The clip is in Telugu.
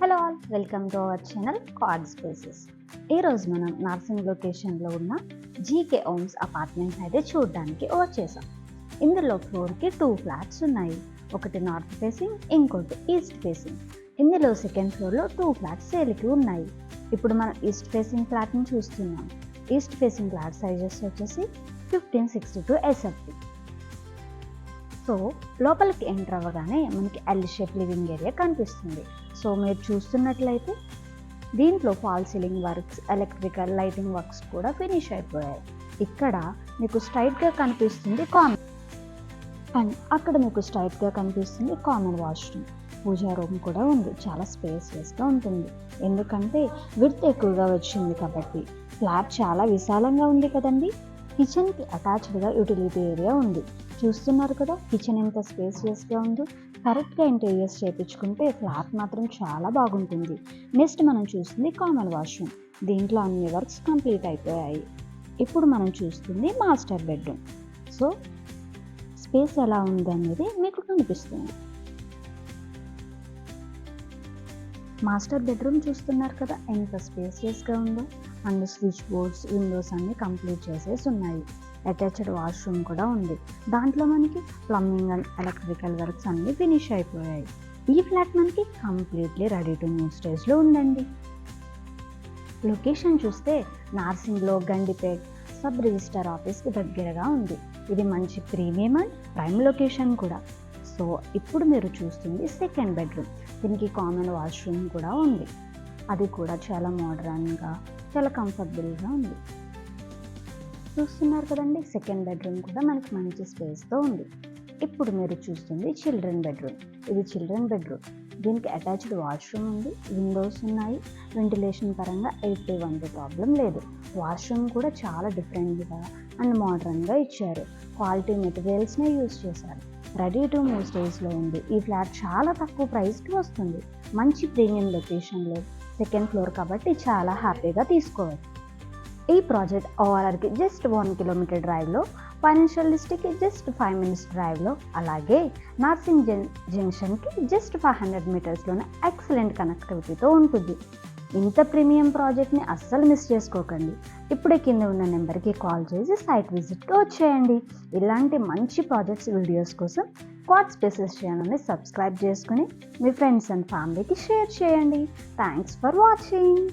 Hello all, welcome to our channel quad spaces. ఈరోజు మనం నర్సింగ్ లొకేషన్లో ఉన్న జీకే హోమ్స్ అపార్ట్మెంట్స్ అయితే చూడడానికి వచ్చేసాం. ఇందులో ఫ్లోర్కి 2 ఫ్లాట్స్ ఉన్నాయి. ఒకటి నార్త్ ఫేసింగ్, ఇంకోటి ఈస్ట్ ఫేసింగ్. ఇందులో సెకండ్ ఫ్లోర్లో 2 ఫ్లాట్స్ సేల్కి ఉన్నాయి. ఇప్పుడు మనం ఈస్ట్ ఫేసింగ్ ఫ్లాట్ని చూస్తున్నాం. ఈస్ట్ ఫేసింగ్ ఫ్లాట్ సైజెస్ వచ్చేసి 1562 SFT. సో లోపలికి ఎంటర్ అవ్వగానే మనకి ఎల్ షేప్ లివింగ్ ఏరియా కనిపిస్తుంది. సో మీరు చూస్తున్నట్లయితే దీంట్లో fall ceiling works, electrical lighting works కూడా ఫినిష్ అయిపోయాయి. ఇక్కడ మీకు స్ట్రైట్గా కనిపిస్తుంది కామన్, అండ్ అక్కడ మీకు స్ట్రైట్గా కనిపిస్తుంది కామన్ వాష్రూమ్. పూజా రూమ్ కూడా ఉంది. చాలా స్పేసియస్గా ఉంటుంది, ఎందుకంటే విడ్త్ ఎక్కువగా వచ్చింది కాబట్టి. ఫ్లాట్ చాలా విశాలంగా ఉంది కదండి. కిచెన్కి అటాచ్డ్గా యూటిలిటీ ఏరియా ఉంది. చూస్తున్నారు కదా కిచెన్ ఎంత స్పేసియస్గా ఉందో. కరెక్ట్గా ఇంటీరియర్స్ చేయించుకుంటే ఫ్లాట్ మాత్రం చాలా బాగుంటుంది. నెక్స్ట్ మనం చూస్తుంది కామన్ వాష్రూమ్. దీంట్లో అన్ని వర్క్స్ కంప్లీట్ అయిపోయాయి. ఇప్పుడు మనం చూస్తుంది మాస్టర్ బెడ్రూమ్. సో స్పేస్ ఎలా ఉంది అనేది మీకు కనిపిస్తుంది. మాస్టర్ బెడ్రూమ్ చూస్తున్నారు కదా ఎంత స్పేసియస్గా ఉందో. అండ్ స్విచ్ బోర్డ్స్, విండోస్ అన్నీ కంప్లీట్ చేసేసి ఉన్నాయి. అటాచ్డ్ వాష్రూమ్ కూడా ఉంది. దాంట్లో మనకి ప్లంబింగ్ అండ్ ఎలక్ట్రికల్ వర్క్స్ అన్నీ ఫినిష్ అయిపోయాయి. ఈ ఫ్లాట్ మనకి కంప్లీట్లీ రెడీ టు మూవ్ స్టేజ్లో ఉందండి. లొకేషన్ చూస్తే నార్సింగ్లో గండిపేట్ సబ్ రిజిస్టర్ ఆఫీస్కి దగ్గరగా ఉంది. ఇది మంచి ప్రీమియం అండ్ ప్రైమ్ లొకేషన్ కూడా. సో ఇప్పుడు మీరు చూస్తుంది సెకండ్ బెడ్రూమ్. దీనికి కామన్ వాష్రూమ్ కూడా ఉంది. అది కూడా చాలా మోడర్న్గా, చాలా కంఫర్టబుల్గా ఉంది. చూస్తున్నారు కదండి, సెకండ్ బెడ్రూమ్ కూడా మనకి మంచి స్పేస్తో ఉంది. ఇప్పుడు మీరు చూస్తుంది చిల్డ్రన్ బెడ్రూమ్. ఇది చిల్డ్రన్ బెడ్రూమ్. దీనికి అటాచ్డ్ వాష్రూమ్ ఉంది, విండోస్ ఉన్నాయి. వెంటిలేషన్ పరంగా ఎటువంటి ప్రాబ్లం లేదు. వాష్రూమ్ కూడా చాలా డిఫరెంట్గా అండ్ మోడర్న్గా ఇచ్చారు. క్వాలిటీ మెటీరియల్స్నే యూజ్ చేశారు. రెడీ టు మూవ్ స్టేజ్లో ఉంది. ఈ ఫ్లాట్ చాలా తక్కువ ప్రైస్కి వస్తుంది. మంచి ప్రీమియం లొకేషన్లో సెకండ్ ఫ్లోర్ కాబట్టి చాలా హ్యాపీగా తీసుకోవచ్చు. ఈ ప్రాజెక్ట్ ఓఆర్ఆర్కి జస్ట్ 1 కిలోమీటర్ డ్రైవ్లో, ఫైనాన్షియల్ డిస్ట్రిక్ట్కి జస్ట్ 5 మినిట్స్ డ్రైవ్లో, అలాగే నార్సింగ్ జంక్షన్కి జస్ట్ 500 మీటర్స్లోనే ఎక్సలెంట్ కనెక్టివిటీతో ఉంటుంది. ఇంత ప్రీమియం ప్రాజెక్ట్ని అస్సలు మిస్ చేసుకోకండి. ఇప్పుడే కింద ఉన్న నెంబర్కి కాల్ చేసి సైట్ విజిట్కి వచ్చేయండి. ఇలాంటి మంచి ప్రాజెక్ట్స్ వీడియోస్ కోసం క్వాడ్ స్పేసెస్ ఛానల్ని సబ్స్క్రైబ్ చేసుకుని మీ ఫ్రెండ్స్ అండ్ ఫ్యామిలీకి షేర్ చేయండి. Thanks for watching.